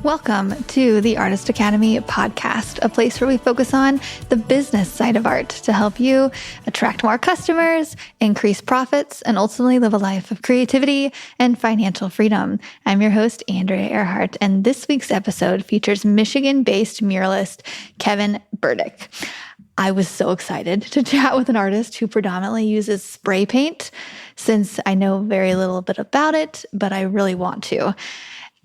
Welcome to the Artist Academy podcast, a place where we focus on the business side of art to help you attract more customers, increase profits, and ultimately live a life of creativity and financial freedom. I'm your host, Andrea Earhart, and this week's episode features Michigan-based muralist Kevin Burdick. I was so excited to chat with an artist who predominantly uses spray paint, since I know very little bit about it, but I really want to.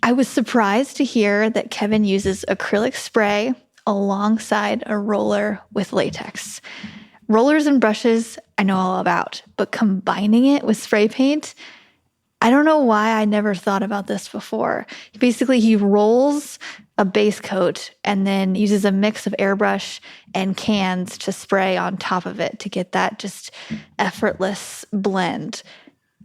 I was surprised to hear that Kevin uses acrylic spray alongside a roller with latex. Rollers and brushes I know all about, but combining it with spray paint, I don't know why I never thought about this before. Basically, he rolls a base coat and then uses a mix of airbrush and cans to spray on top of it to get that just effortless blend.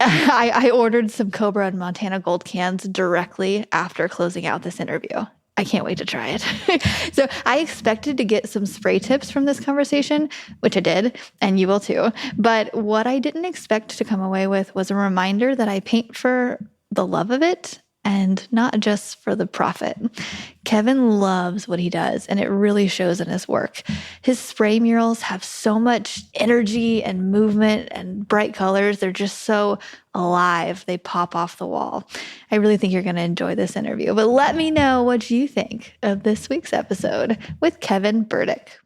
I ordered some Kobra and Montana Gold cans directly after closing out this interview. I can't wait to try it. So I expected to get some spray tips from this conversation, which I did, and you will too. But what I didn't expect to come away with was a reminder that I paint for the love of it and not just for the profit. Kevin loves what he does, and it really shows in his work. His spray murals have so much energy and movement and bright colors. They're just so alive. They pop off the wall. I really think you're going to enjoy this interview. But let me know what you think of this week's episode with Kevin Burdick.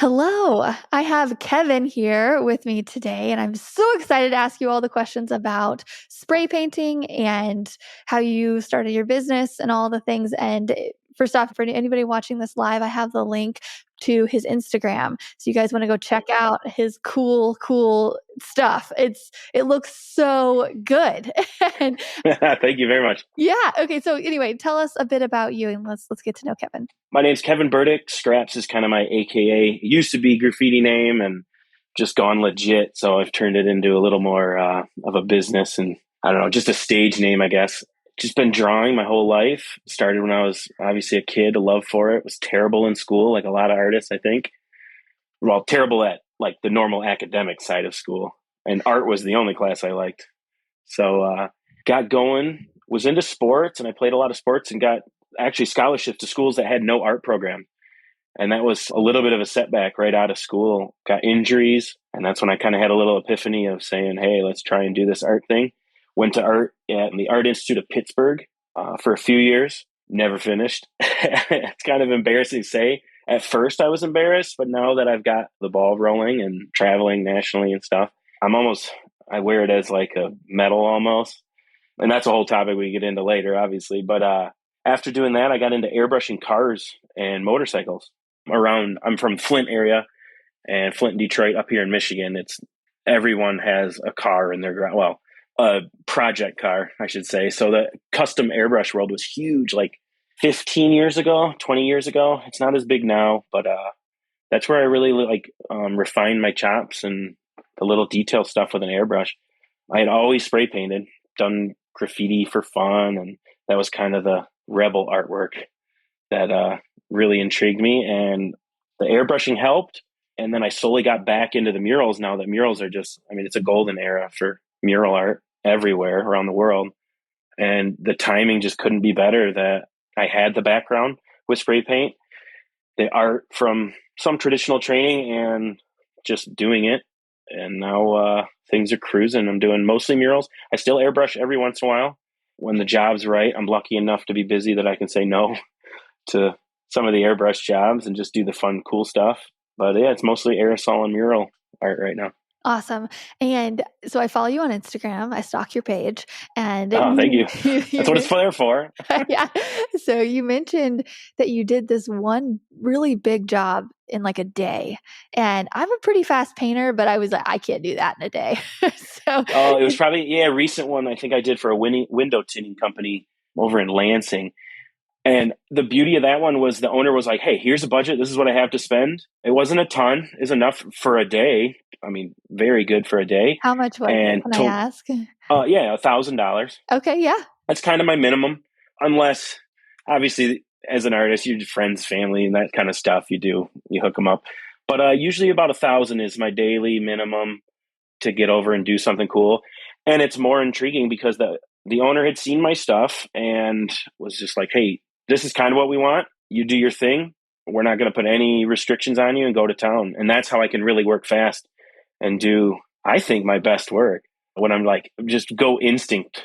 Hello, I have Kevin here with me today, and I'm so excited to ask you all the questions about spray painting and how you started your business and all the things. And first off, for anybody watching this live, I have the link to his Instagram. So you guys want to go check out his cool stuff. It looks so good. And thank you very much. Yeah. Okay. So anyway, tell us a bit about you and let's get to know Kevin. My name's Kevin Burdick. Scraps is kind of my AKA. It used to be graffiti name and just gone legit. So I've turned it into a little more of a business and I don't know, just a stage name, I guess. Just been drawing my whole life. Started when I was obviously a kid, a love for it. Was terrible in school, like a lot of artists, I think. Well, terrible at like the normal academic side of school. And art was the only class I liked. So got going, was into sports, and I played a lot of sports and got actually scholarships to schools that had no art program. And that was a little bit of a setback right out of school. Got injuries, and that's when I kind of had a little epiphany of saying, hey, let's try and do this art thing. Went to art at the Art Institute of Pittsburgh for a few years. Never finished. It's kind of embarrassing to say. At first, I was embarrassed, but now that I've got the ball rolling and traveling nationally and stuff, I wear it as like a medal almost. And that's a whole topic we get into later, obviously. But after doing that, I got into airbrushing cars and motorcycles. I'm from Flint area, and Flint, Detroit, up here in Michigan. Everyone has a car in their garage. Well, a project car, I should say. So the custom airbrush world was huge, like 15 years ago, 20 years ago. It's not as big now, but that's where I really refined my chops and the little detail stuff with an airbrush. I had always spray painted, done graffiti for fun, and that was kind of the rebel artwork that really intrigued me. And the airbrushing helped. And then I slowly got back into the murals now that murals are it's a golden era for mural art everywhere around the world. And the timing just couldn't be better that I had the background with spray paint, the art from some traditional training, and just doing it. And now things are cruising. I'm doing mostly murals. I still airbrush every once in a while. When the job's right, I'm lucky enough to be busy that I can say no to some of the airbrush jobs and just do the fun, cool stuff. But yeah, it's mostly aerosol and mural art right now. Awesome. And so I follow you on Instagram. I stalk your page. And thank you. That's what it's there for. Yeah. So you mentioned that you did this one really big job in like a day. And I'm a pretty fast painter, but I was like, I can't do that in a day. It was probably, a recent one I think I did for a window tinting company over in Lansing. And the beauty of that one was the owner was like, hey, here's a budget. This is what I have to spend. It wasn't a ton. It's enough for a day. I mean, very good for a day. How much was it, can I ask? $1,000. Okay, yeah. That's kind of my minimum. Unless, obviously, as an artist, you do friends, family, and that kind of stuff. You hook them up. But usually about 1,000 is my daily minimum to get over and do something cool. And it's more intriguing because the owner had seen my stuff and was just like, hey, this is kind of what we want. You do your thing. We're not going to put any restrictions on you and go to town. And that's how I can really work fast and do, I think, my best work when I'm like, just go instinct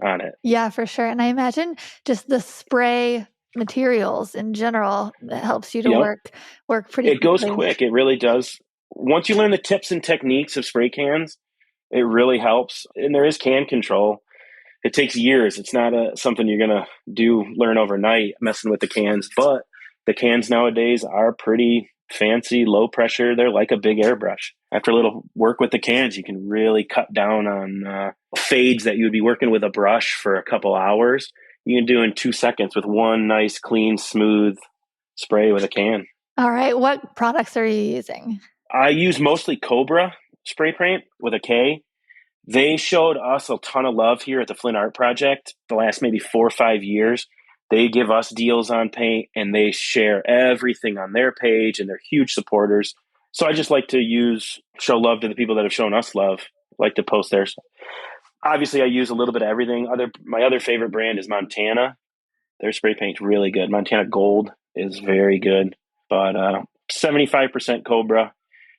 on it. Yeah, for sure. And I imagine just the spray materials in general that helps you to Yep. work pretty It goes quickly. quick. It really does. Once you learn the tips and techniques of spray cans, it really helps. And there is can control. It takes years. It's not something you're going to learn overnight, messing with the cans. But the cans nowadays are pretty fancy, low pressure. They're like a big airbrush. After a little work with the cans, you can really cut down on fades that you would be working with a brush for a couple hours. You can do in 2 seconds with one nice, clean, smooth spray with a can. All right. What products are you using? I use mostly Kobra spray paint with a K. They showed us a ton of love here at the Flint Art Project the last maybe 4 or 5 years. They give us deals on paint and they share everything on their page and they're huge supporters. So I just like to show love to the people that have shown us love, like to post theirs. Obviously, I use a little bit of everything. My other favorite brand is Montana. Their spray paint's really good. Montana Gold is very good, but 75% Cobra.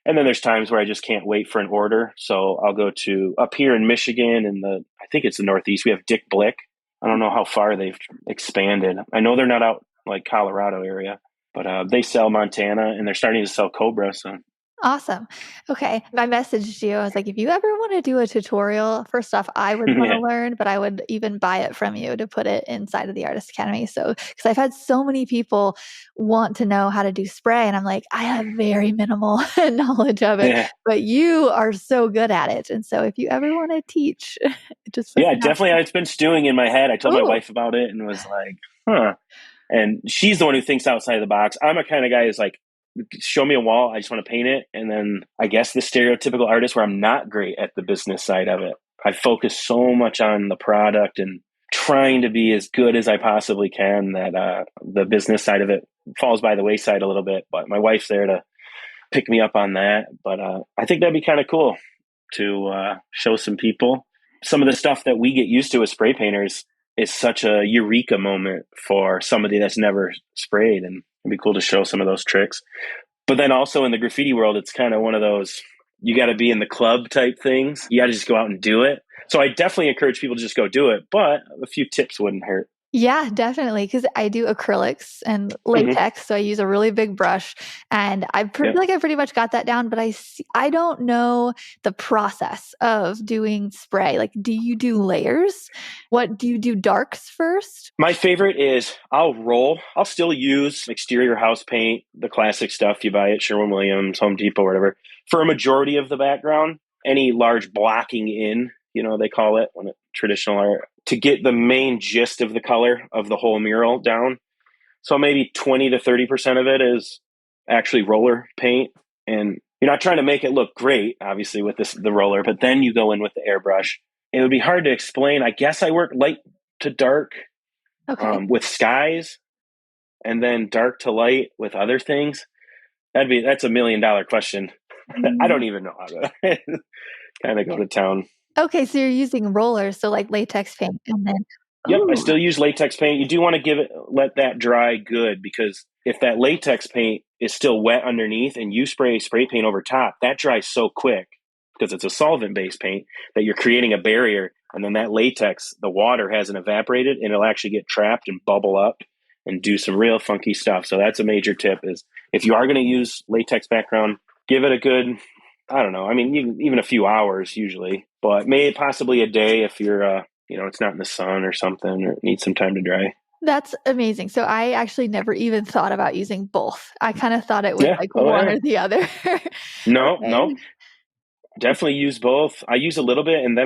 And then there's times where I just can't wait for an order. So I'll go to up here in Michigan I think it's the Northeast. We have Dick Blick. I don't know how far they've expanded. I know they're not out like Colorado area, but they sell Montana and they're starting to sell Cobra. So Awesome. Okay. I messaged you. I was like, if you ever want to do a tutorial, first off, I would want to yeah. learn, but I would even buy it from you to put it inside of the Artist Academy. So, because I've had so many people want to know how to do spray, and I'm like, I have very minimal knowledge of it, Yeah. but you are so good at it. And so, if you ever want to teach, just put Yeah, it out definitely. there. It's been stewing in my head. I told my Ooh. wife about it and was like, huh. And she's the one who thinks outside of the box. I'm a kind of guy who's like, show me a wall. I just want to paint it. And then I guess the stereotypical artist where I'm not great at the business side of it. I focus so much on the product and trying to be as good as I possibly can that the business side of it falls by the wayside a little bit. But my wife's there to pick me up on that. But I think that'd be kind of cool to show some people. Some of the stuff that we get used to as spray painters is such a eureka moment for somebody that's never sprayed. And it'd be cool to show some of those tricks. But then also in the graffiti world, it's kind of one of those, you got to be in the club type things. You got to just go out and do it. So I definitely encourage people to just go do it, but a few tips wouldn't hurt. Yeah, definitely. Because I do acrylics and latex, so I use a really big brush, and I feel like I pretty much got that down. But I don't know the process of doing spray. Like, do you do layers? What do you do? Darks first? My favorite is I'll roll. I'll still use exterior house paint, the classic stuff you buy at Sherwin-Williams, Home Depot, whatever. For a majority of the background, any large blocking in, they call it when it's traditional art, to get the main gist of the color of the whole mural down. So maybe 20 to 30% of it is actually roller paint. And you're not trying to make it look great, obviously, with the roller, but then you go in with the airbrush. It would be hard to explain. I guess I work light to dark with skies and then dark to light with other things. That's $1 million question. I don't even know how to kind of go to town. Okay, so you're using rollers, so like latex paint, and then Yep, I still use latex paint. You do want to let that dry good, because if that latex paint is still wet underneath and you spray paint over top, that dries so quick because it's a solvent-based paint that you're creating a barrier, and then that latex, the water hasn't evaporated, and it'll actually get trapped and bubble up and do some real funky stuff. So that's a major tip, is if you are going to use latex background, give it a good, I don't know, I mean, even a few hours usually, but maybe possibly a day if you're it's not in the sun or something, or it needs some time to dry. That's amazing. So I actually never even thought about using both. I kind of thought it was like one or the other. No. Definitely use both. I use a little bit, and then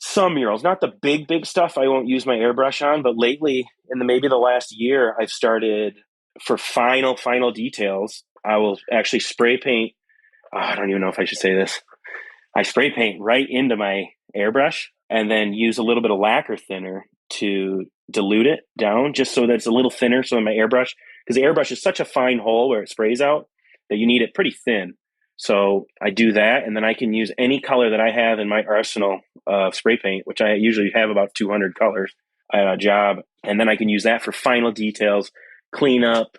some murals, not the big stuff, I won't use my airbrush on, but lately, maybe the last year, I've started for final details, I will actually spray paint. I don't even know if I should say this. I spray paint right into my airbrush and then use a little bit of lacquer thinner to dilute it down, just so that it's a little thinner. So in my airbrush, because the airbrush is such a fine hole where it sprays out that you need it pretty thin. So I do that, and then I can use any color that I have in my arsenal of spray paint, which I usually have about 200 colors. job. And then I can use that for final details, cleaning up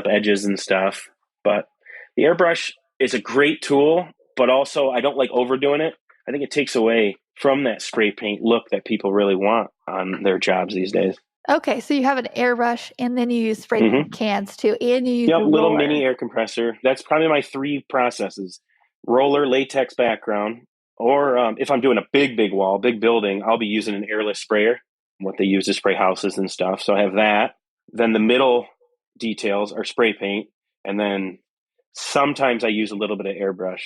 edges and stuff. But the airbrush is a great tool, but also I don't like overdoing it. I think it takes away from that spray paint look that people really want on their jobs these days. Okay, so you have an airbrush and then you use spray paint cans too, and you use Yep, a little roller. mini air compressor. That's probably my 3 processes. Roller, latex background, or if I'm doing a big wall, big building, I'll be using an airless sprayer, what they use to spray houses and stuff. So I have that. Then the middle details are spray paint, and then sometimes I use a little bit of airbrush.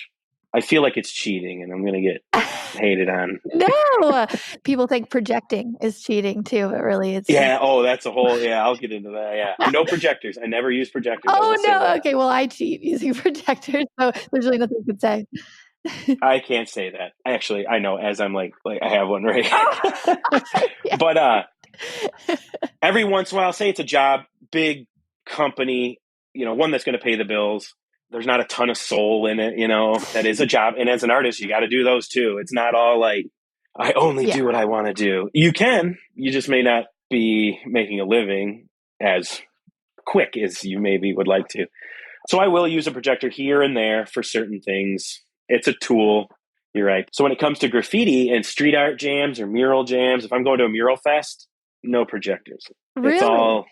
I feel like it's cheating, and I'm going to get hated on. No, people think projecting is cheating too, but really it's Yeah. Oh, that's a whole. Yeah, I'll get into that. Yeah. No projectors. I never use projectors. Oh no. Okay. Well, I cheat using projectors, so there's really nothing you could say. I can't say that. Actually, I know as I'm like I have one right. Oh, yeah. But every once in a while, say it's a job, big company, one that's going to pay the bills. There's not a ton of soul in it, that is a job. And as an artist, you got to do those too. It's not all like, I only do what I want to do. You just may not be making a living as quick as you maybe would like to. So I will use a projector here and there for certain things. It's a tool. You're right. So when it comes to graffiti and street art jams or mural jams, if I'm going to a mural fest, no projectors. Really? It's all,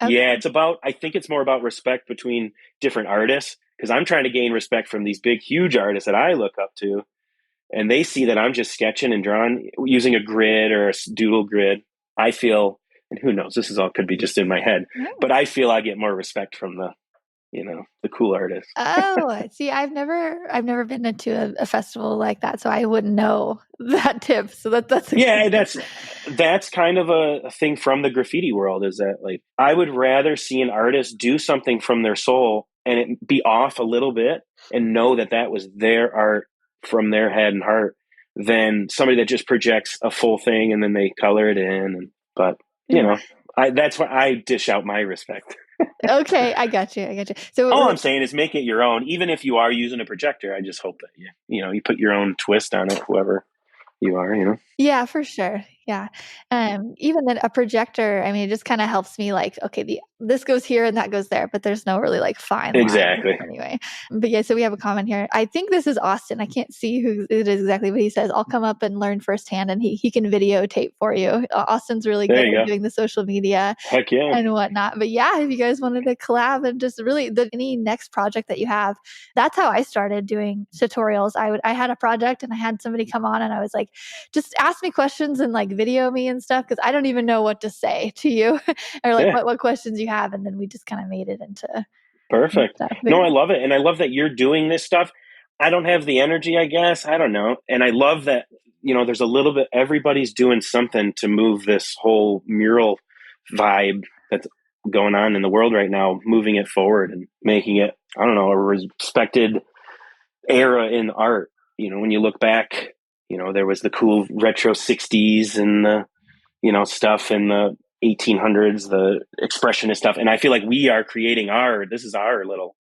Okay. I think it's more about respect between different artists, because I'm trying to gain respect from these big, huge artists that I look up to. And they see that I'm just sketching and drawing using a grid or a doodle grid. I feel, and who knows, this is all could be just in my head, but I feel I get more respect from the cool artists. Oh, see, I've never been into a festival like that, so I wouldn't know that tip. So that's that's kind of a thing from the graffiti world, is that like I would rather see an artist do something from their soul and it be off a little bit and know that that was their art from their head and heart than somebody that just projects a full thing and then they color it in. But that's why I dish out my respect. Okay, I got you. So all I'm saying is make it your own. Even if you are using a projector, I just hope that you put your own twist on it, whoever you are. Yeah, for sure. Yeah. Even then a projector, I mean, it just kind of helps me like, okay, this goes here and that goes there, but there's no really like fine line. Exactly. Anyway. But yeah, so we have a comment here. I think this is Austin. I can't see who it is exactly, but he says, I'll come up and learn firsthand, and he can videotape for you. Austin's really good at doing the social media. Heck yeah. And whatnot. But yeah, if you guys wanted to collab and just really any next project that you have, that's how I started doing tutorials. I had a project and I had somebody come on and I was like, just ask me questions and like video me and stuff, because I don't even know what to say to you or like what questions you have. And then we just kind of made it into perfect stuff. No, I love it. And I love that you're doing this stuff. I don't have the energy, I guess. I don't know. And I love that, there's a little bit, everybody's doing something to move this whole mural vibe that's going on in the world right now, moving it forward and making it, I don't know, a respected era in art. When you look back, there was the cool retro 60s and the, stuff in the 1800s, the expressionist stuff. And I feel like we are creating this is our little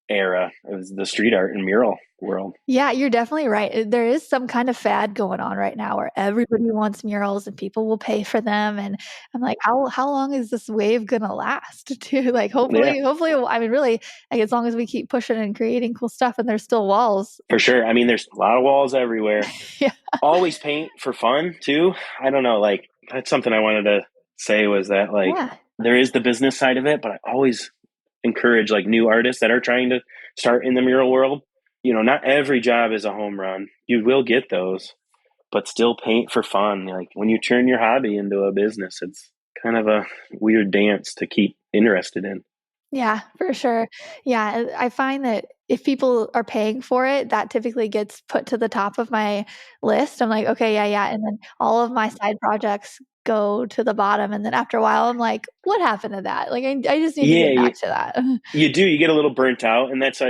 era of the street art and mural world. Yeah, you're definitely right. There is some kind of fad going on right now where everybody wants murals and people will pay for them. And I'm like, how long is this wave gonna last? To like, hopefully, I mean, really, like as long as we keep pushing and creating cool stuff, and there's still walls. For sure. I mean, there's a lot of walls everywhere. Yeah. Always paint for fun too. I don't know. Like that's something I wanted to say was that like there is the business side of it, but I always encourage like new artists that are trying to start in the mural world. Not every job is a home run. You will get those, but still paint for fun. Like when you turn your hobby into a business, it's kind of a weird dance to keep interested in. Yeah, for sure. Yeah, I find that if people are paying for it, that typically gets put to the top of my list. I'm like, okay, yeah. And then all of my side projects go to the bottom. And then after a while, I'm like, what happened to that? Like, I just need to get back to that. You do. You get a little burnt out. And that's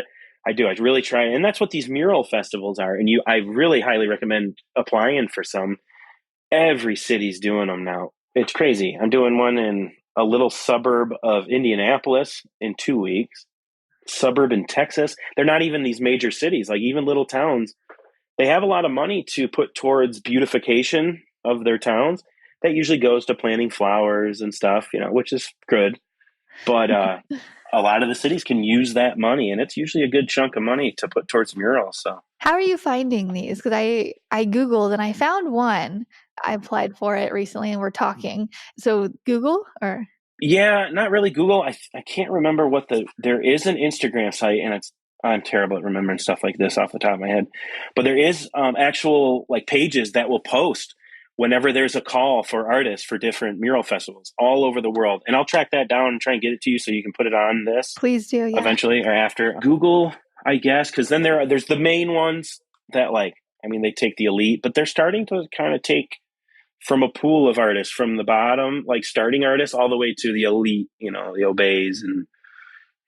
I do. I really try. And that's what these mural festivals are. And I really highly recommend applying for some. Every city's doing them now. It's crazy. I'm doing one in a little suburb of Indianapolis in 2 weeks. Suburb in Texas. They're not even these major cities, like even little towns. They have a lot of money to put towards beautification of their towns. that usually goes to planting flowers and stuff, which is good. But a lot of the cities can use that money, and it's usually a good chunk of money to put towards murals. So How are you finding these? Because I Googled and I found one. I applied for it recently and we're talking. So Google or? yeah, not really Google. I can't remember there is an Instagram site, and I'm terrible at remembering stuff like this off the top of my head. But there is actual like pages that will post whenever there's a call for artists for different mural festivals all over the world. And I'll track that down and try and get it to you so you can put it on this Please do, yeah. eventually or after. Google, I guess, because then there's the main ones that they take the elite, but they're starting to kind of take from a pool of artists from the bottom, like starting artists, all the way to the elite, the Obeys and,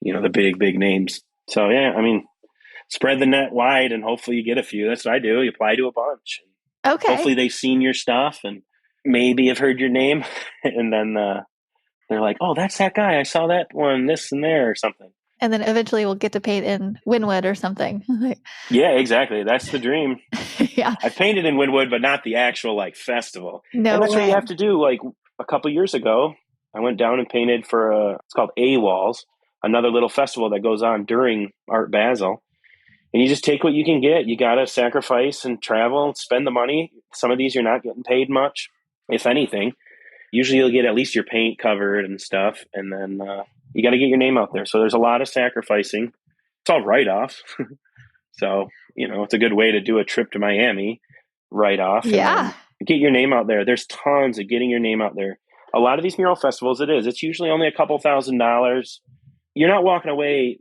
the big names. So, yeah, spread the net wide and hopefully you get a few. That's what I do. You apply to a bunch. Okay. Hopefully they've seen your stuff and maybe have heard your name. And then they're like, oh, that's that guy. I saw that one, this and there or something. And then eventually we'll get to paint in Wynwood or something. Yeah, exactly. That's the dream. Yeah. I painted in Wynwood, but not the actual festival. No and that's way. what you have to do. Like a couple years ago, I went down and painted for it's called A-Walls, another little festival that goes on during Art Basel. And you just take what you can get. You got to sacrifice and travel, spend the money. Some of these you're not getting paid much, if anything. Usually you'll get at least your paint covered and stuff. And then you got to get your name out there. So there's a lot of sacrificing. It's all write-off. So, it's a good way to do a trip to Miami write-off. Yeah. And get your name out there. There's tons of getting your name out there. A lot of these mural festivals, it's usually only a couple $1,000s. You're not walking away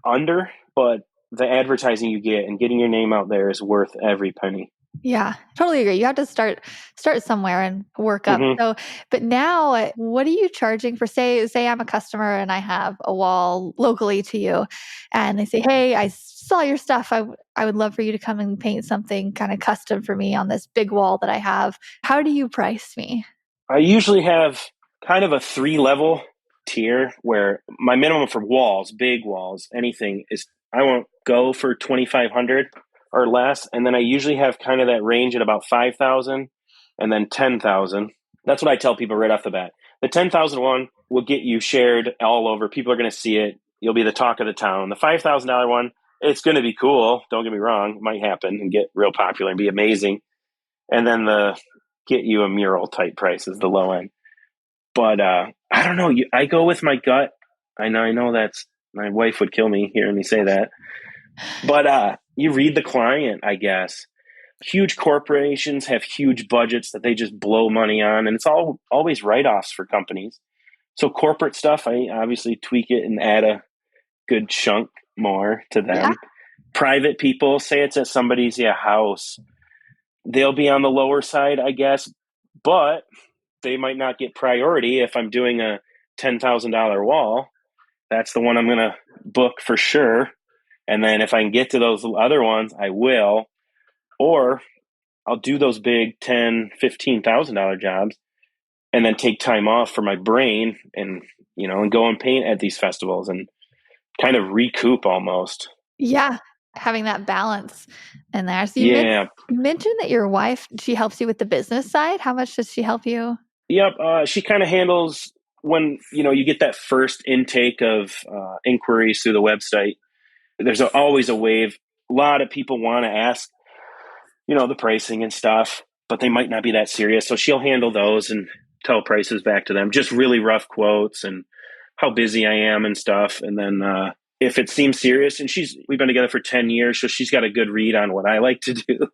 under, but the advertising you get and getting your name out there is worth every penny. Yeah, totally agree. You have to start somewhere and work up. Mm-hmm. So, but now what are you charging for, say I'm a customer and I have a wall locally to you and they say, hey, I saw your stuff. I would love for you to come and paint something kind of custom for me on this big wall that I have. How do you price me? I usually have kind of a 3-level tier where my minimum for walls, big walls, anything is I won't go for $2,500 or less. And then I usually have kind of that range at about 5,000 and then 10,000. That's what I tell people right off the bat. The 10,000 one will get you shared all over. People are going to see it. You'll be the talk of the town. The $5,000 one, it's going to be cool. Don't get me wrong. It might happen and get real popular and be amazing. And then the get you a mural type price is the low end. But I don't know. I go with my gut. I know that's my wife would kill me hearing me say that. But you read the client, I guess. Huge corporations have huge budgets that they just blow money on, and it's always write-offs for companies. So corporate stuff, I obviously tweak it and add a good chunk more to them. Yeah. Private people, say it's at somebody's house, they'll be on the lower side, I guess, but they might not get priority if I'm doing a $10,000 wall. That's the one I'm going to book for sure. And then if I can get to those other ones, I will. Or I'll do those big $10,000, $15,000 jobs and then take time off for my brain and go and paint at these festivals and kind of recoup almost. Yeah. Having that balance in there. So you mentioned that your wife, she helps you with the business side. How much does she help you? Yep. She kind of handles when, you get that first intake of inquiries through the website. There's always a wave. A lot of people want to ask, the pricing and stuff, but they might not be that serious. So she'll handle those and tell prices back to them, just really rough quotes and how busy I am and stuff. And then if it seems serious, and we've been together for 10 years, so she's got a good read on what I like to do.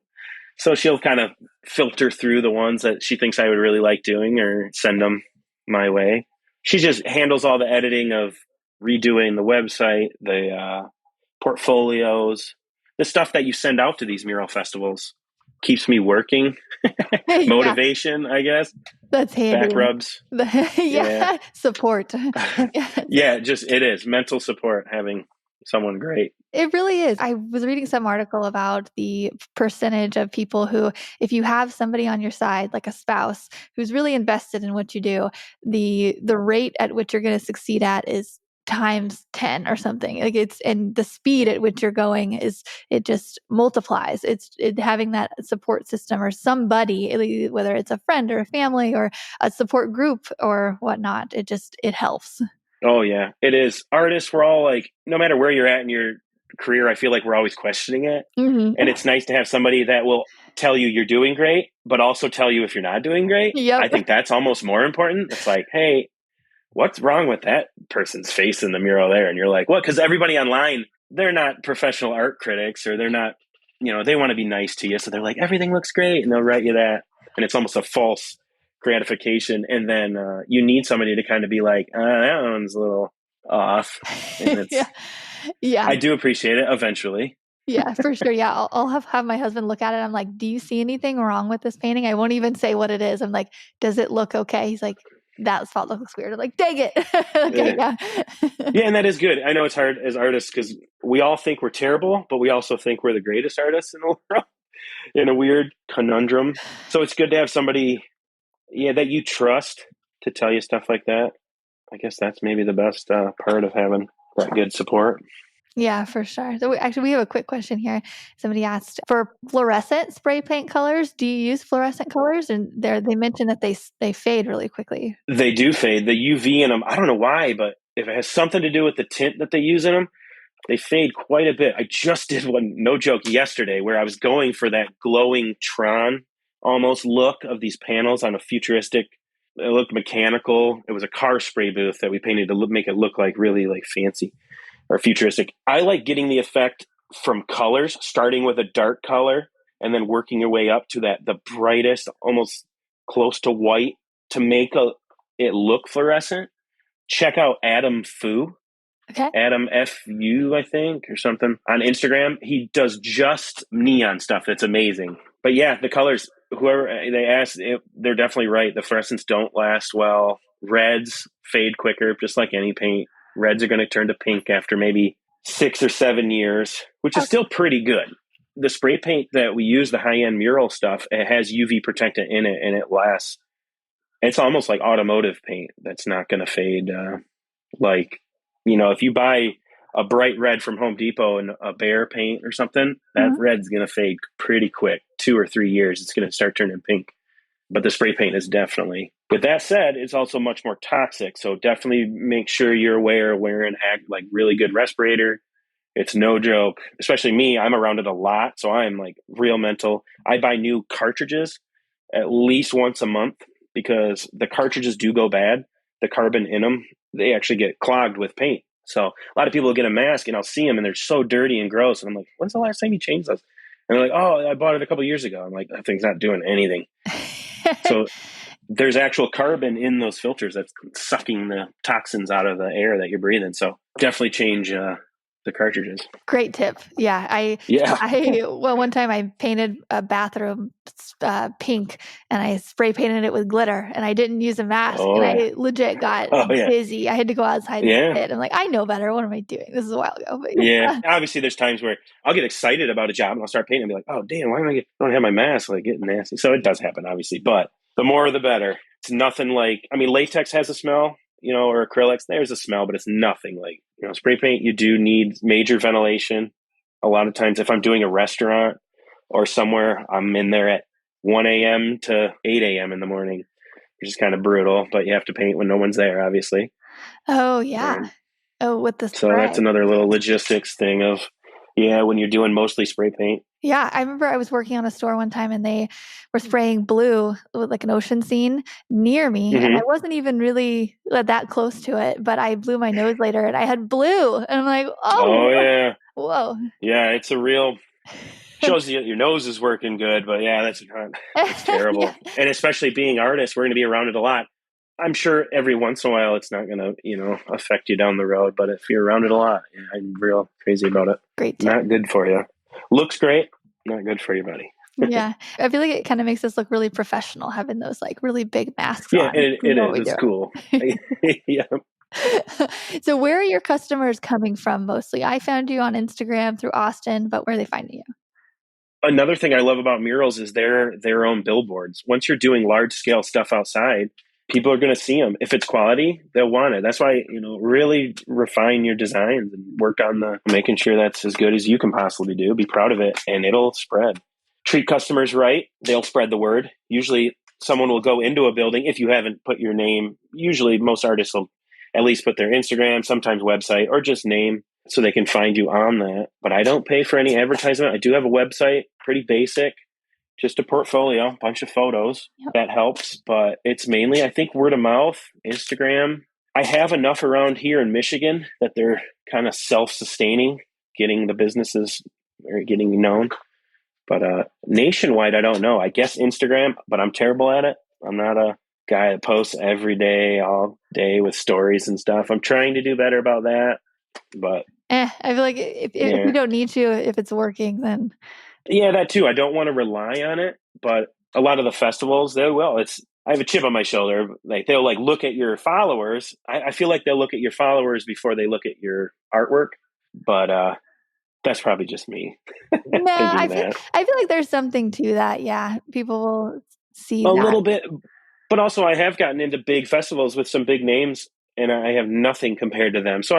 So she'll kind of filter through the ones that she thinks I would really like doing or send them my way. She just handles all the editing of redoing the website, the portfolios, the stuff that you send out to these mural festivals. Keeps me working. Motivation, I guess. That's handy. Back rubs. Yeah. Support. Yeah, it is. Mental support, having someone great. It really is. I was reading some article about the percentage of people who, if you have somebody on your side, like a spouse, who's really invested in what you do, the rate at which you're going to succeed at is times 10 or something. Like and the speed at which you're going it just multiplies. It's having that support system or somebody, whether it's a friend or a family or a support group or whatnot, it helps. Oh yeah, it is. Artists, we're all like, no matter where you're at in your career, I feel like we're always questioning it. And it's nice to have somebody that will tell you you're doing great, but also tell you if you're not doing great. Yep. I think that's almost more important. It's like, hey, what's wrong with that person's face in the mural there? And you're like, what? Because everybody online, they're not professional art critics, or they're not, they want to be nice to you. So they're like, everything looks great. And they'll write you that. And it's almost a false gratification. And then you need somebody to kind of be like, that one's a little off. And it's, yeah. I do appreciate it eventually. Yeah, for sure. Yeah. I'll have my husband look at it. I'm like, do you see anything wrong with this painting? I won't even say what it is. I'm like, does it look okay? He's like, that spot looks weird. I'm like, dang it. Okay, yeah. Yeah, and that is good. I know it's hard as artists because we all think we're terrible, but we also think we're the greatest artists in the world in a weird conundrum. So it's good to have somebody, that you trust to tell you stuff like that. I guess that's maybe the best part of having that good support. Yeah, for sure. So we have a quick question here. Somebody asked for fluorescent spray paint colors. Do you use fluorescent colors? And they mentioned that they fade really quickly. They do fade. The UV in them, I don't know why, but if it has something to do with the tint that they use in them, they fade quite a bit. I just did one, no joke, yesterday where I was going for that glowing Tron almost look of these panels on a futuristic. It looked mechanical. It was a car spray booth that we painted to make it look like really like fancy or futuristic. I like getting the effect from colors, starting with a dark color and then working your way up to the brightest, almost close to white to make it look fluorescent. Check out Adam Fu. Okay. Adam Fu, I think, or something on Instagram. He does just neon stuff. That's amazing. But yeah, the colors, whoever they asked, they're definitely right. The fluorescents don't last well. Reds fade quicker, just like any paint. Reds are going to turn to pink after maybe 6 or 7 years, which is still pretty good. The spray paint that we use, the high-end mural stuff, it has UV protectant in it, and it lasts. It's almost like automotive paint that's not going to fade. If you buy a bright red from Home Depot and a Behr paint or something, that red's going to fade pretty quick. 2 or 3 years, it's going to start turning pink. But the spray paint is definitely. With that said, it's also much more toxic. So definitely make sure you're aware of wearing like really good respirator. It's no joke. Especially me, I'm around it a lot. So I'm like real mental. I buy new cartridges at least once a month because the cartridges do go bad. The carbon in them, they actually get clogged with paint. So a lot of people get a mask and I'll see them and they're so dirty and gross. And I'm like, when's the last time you changed those? And they're like, oh, I bought it a couple of years ago. I'm like, that thing's not doing anything. So there's actual carbon in those filters that's sucking the toxins out of the air that you're breathing. So definitely change the cartridges. Great tip. Yeah. One time I painted a bathroom pink and I spray painted it with glitter and I didn't use a mask I legit got dizzy. I had to go outside and sit. I'm like, I know better. What am I doing? This is a while ago. But obviously there's times where I'll get excited about a job and I'll start painting and be like, oh damn, why I don't have my mask? Like getting nasty. So it does happen obviously, but the more the better. It's nothing like, latex has a smell, or acrylics, there's a smell, but it's nothing like, spray paint. You do need major ventilation. A lot of times if I'm doing a restaurant or somewhere, I'm in there at 1 a.m. to 8 a.m. in the morning, which is kind of brutal, but you have to paint when no one's there, obviously. Oh, yeah. With the spray. So that's another little logistics thing of, when you're doing mostly spray paint. Yeah, I remember I was working on a store one time and they were spraying blue with like an ocean scene near me. And I wasn't even really that close to it, but I blew my nose later and I had blue. And I'm like, oh yeah. Whoa. Yeah, it's a real, shows you your nose is working good, but that's terrible. Yeah. And especially being artists, we're going to be around it a lot. I'm sure every once in a while it's not going to, affect you down the road, but if you're around it a lot, I'm real crazy about it. Great tip. Not good for you. Looks great, not good for you, buddy. Yeah. I feel like it kind of makes us look really professional having those like really big masks on. Yeah, it's cool. Yeah. So where are your customers coming from mostly? I found you on Instagram through Austin, but where are they finding you? Another thing I love about Murals is their own billboards. Once you're doing large scale stuff outside, people are going to see them. If it's quality, they'll want it. That's why, really refine your designs and work on making sure that's as good as you can possibly do. Be proud of it, and it'll spread. Treat customers right. They'll spread the word. Usually someone will go into a building. If you haven't put your name, usually most artists will at least put their Instagram, sometimes website, or just name so they can find you on that. But I don't pay for any advertisement. I do have a website, pretty basic, just a portfolio, bunch of photos. Yep. That helps. But it's mainly, I think, word of mouth, Instagram. I have enough around here in Michigan that they're kind of self-sustaining, getting the businesses or getting known. But nationwide, I don't know. I guess Instagram, but I'm terrible at it. I'm not a guy that posts every day, all day with stories and stuff. I'm trying to do better about that. But I feel like if you don't need to, if it's working, then. Yeah, that too. I don't want to rely on it, but a lot of the festivals, they will. I have a chip on my shoulder. Like they'll look at your followers. I feel like they'll look at your followers before they look at your artwork. But that's probably just me. No, I feel like there's something to that. Yeah, people will see a little bit, but also I have gotten into big festivals with some big names, and I have nothing compared to them. So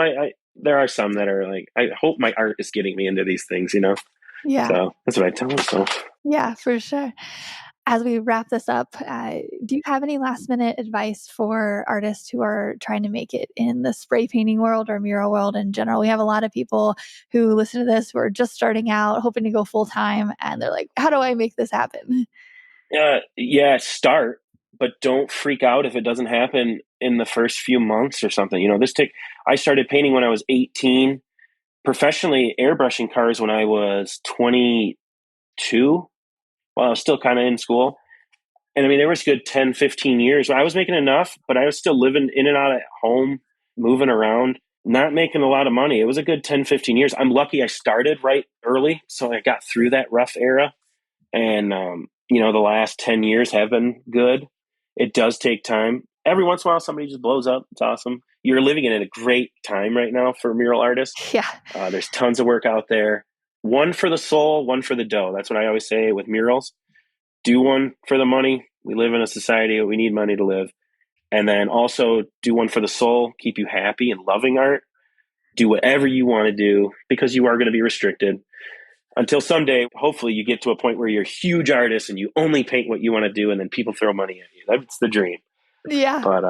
there are some that are like, I hope my art is getting me into these things, Yeah. So that's what I tell myself. Yeah, for sure. As we wrap this up, do you have any last minute advice for artists who are trying to make it in the spray painting world or mural world in general? We have a lot of people who listen to this who are just starting out, hoping to go full time, and they're like, how do I make this happen? Yeah, start, but don't freak out if it doesn't happen in the first few months or something. I started painting when I was 18, professionally airbrushing cars when I was 22. While I was still kind of in school. And I mean, there was a good 10, 15 years. I was making enough, but I was still living in and out at home, moving around, not making a lot of money. It was a good 10, 15 years. I'm lucky I started right early, so I got through that rough era. And, the last 10 years have been good. It does take time. Every once in a while, somebody just blows up. It's awesome. You're living in a great time right now for mural artists. Yeah. There's tons of work out there. One for the soul, one for the dough. That's what I always say with murals. Do one for the money. We live in a society where we need money to live. And then also do one for the soul, keep you happy and loving art. Do whatever you want to do because you are going to be restricted until someday, hopefully you get to a point where you're a huge artist and you only paint what you want to do and then people throw money at you. That's the dream. Yeah. But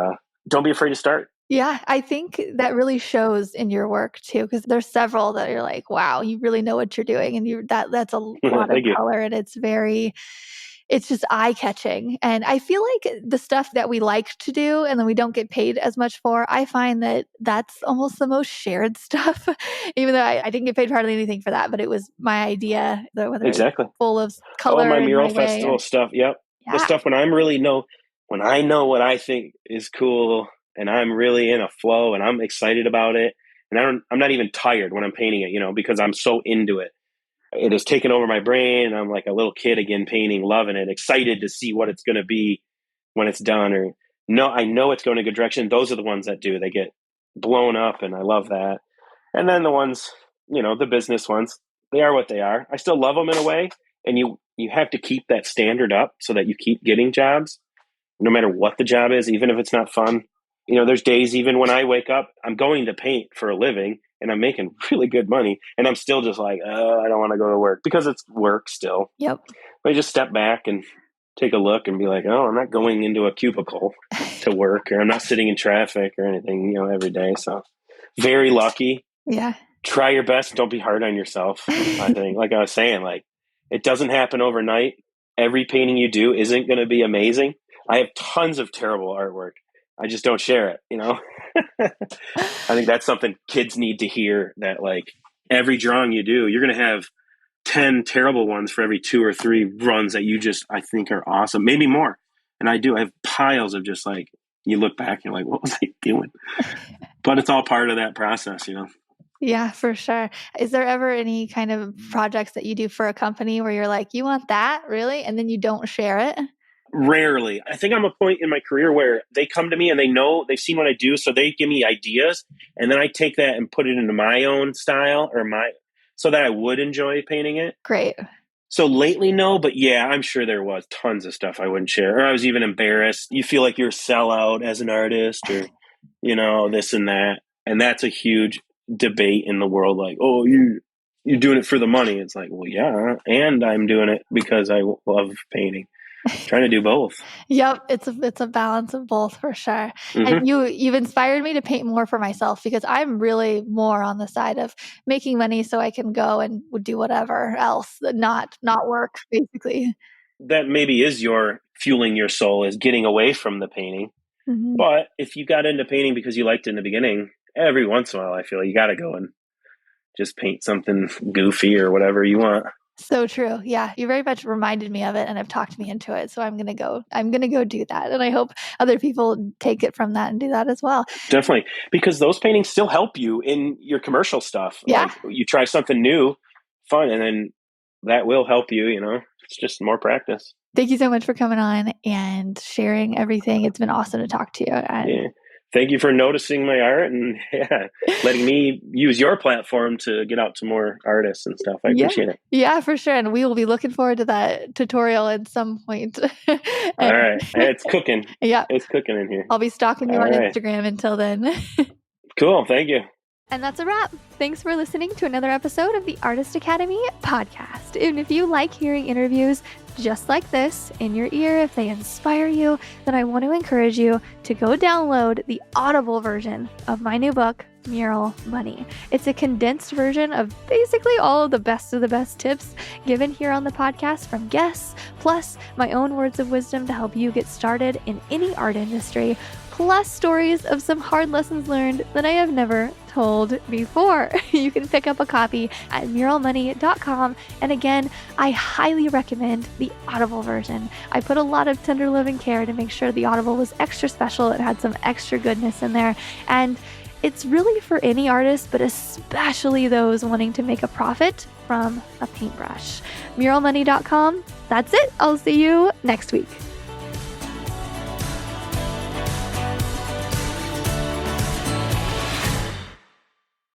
don't be afraid to start. Yeah, I think that really shows in your work too, because there's several that you're like, wow, you really know what you're doing, and that's a lot of color, and it's just eye catching. And I feel like the stuff that we like to do and then we don't get paid as much for, I find that that's almost the most shared stuff. Even though I didn't get paid for hardly anything for that, but it was my idea, whether exactly full of color. My mural festival stuff. Yep, yeah. The stuff when I know what I think is cool. And I'm really in a flow and I'm excited about it. And I'm not even tired when I'm painting it, because I'm so into it. It has taken over my brain. I'm like a little kid again, painting, loving it, excited to see what it's going to be when it's done. Or no, I know it's going a good direction. Those are the ones that do. They get blown up and I love that. And then the ones, the business ones, they are what they are. I still love them in a way. And you have to keep that standard up so that you keep getting jobs, no matter what the job is, even if it's not fun. There's days even when I wake up, I'm going to paint for a living and I'm making really good money. And I'm still just like, I don't want to go to work because it's work still. Yep. But I just step back and take a look and be like, oh, I'm not going into a cubicle to work or I'm not sitting in traffic or anything, every day. So very lucky. Yeah. Try your best. Don't be hard on yourself. I think, like I was saying, it doesn't happen overnight. Every painting you do isn't going to be amazing. I have tons of terrible artwork. I just don't share it, I think that's something kids need to hear, that every drawing you do, you're going to have 10 terrible ones for every 2 or 3 runs that I think are awesome, maybe more. And I have piles of just you look back and you're like, what was I doing? But it's all part of that process, Yeah, for sure. Is there ever any kind of projects that you do for a company where you're like, you want that really? And then you don't share it? Rarely. I think I'm a point in my career where they come to me and they've seen what I do. So they give me ideas and then I take that and put it into my own style so that I would enjoy painting it. Great. So lately, no, but yeah, I'm sure there was tons of stuff I wouldn't share. Or I was even embarrassed. You feel like you're a sellout as an artist or, this and that. And that's a huge debate in the world. Like, oh, you're doing it for the money. It's like, well, yeah. And I'm doing it because I love painting. Trying to do both. Yep, it's a balance of both for sure. Mm-hmm. And you've inspired me to paint more for myself because I'm really more on the side of making money so I can go and do whatever else, not work, basically. That maybe is your fueling your soul, is getting away from the painting. Mm-hmm. But if you got into painting because you liked it in the beginning, every once in a while I feel you got to go and just paint something goofy or whatever you want. So true. Yeah. You very much reminded me of it and have talked me into it. So I'm going to go do that. And I hope other people take it from that and do that as well. Definitely. Because those paintings still help you in your commercial stuff. Yeah. Like you try something new, fun, and then that will help you, it's just more practice. Thank you so much for coming on and sharing everything. It's been awesome to talk to you. And yeah. Thank you for noticing my art and letting me use your platform to get out to more artists and stuff. I appreciate it. Yeah, for sure. And we will be looking forward to that tutorial at some point. All right. It's cooking. Yeah. It's cooking in here. I'll be stalking you on Instagram until then. Cool. Thank you. And that's a wrap. Thanks for listening to another episode of the Artist Academy podcast. And if you like hearing interviews just like this in your ear, if they inspire you, then I want to encourage you to go download the Audible version of my new book, Mural Money. It's a condensed version of basically all of the best tips given here on the podcast from guests, plus my own words of wisdom to help you get started in any art industry, plus stories of some hard lessons learned that I have never told before. You can pick up a copy at muralmoney.com. And again, I highly recommend the Audible version. I put a lot of tender love and care to make sure the Audible was extra special. It had some extra goodness in there. And it's really for any artist, but especially those wanting to make a profit from a paintbrush. Muralmoney.com. That's it. I'll see you next week.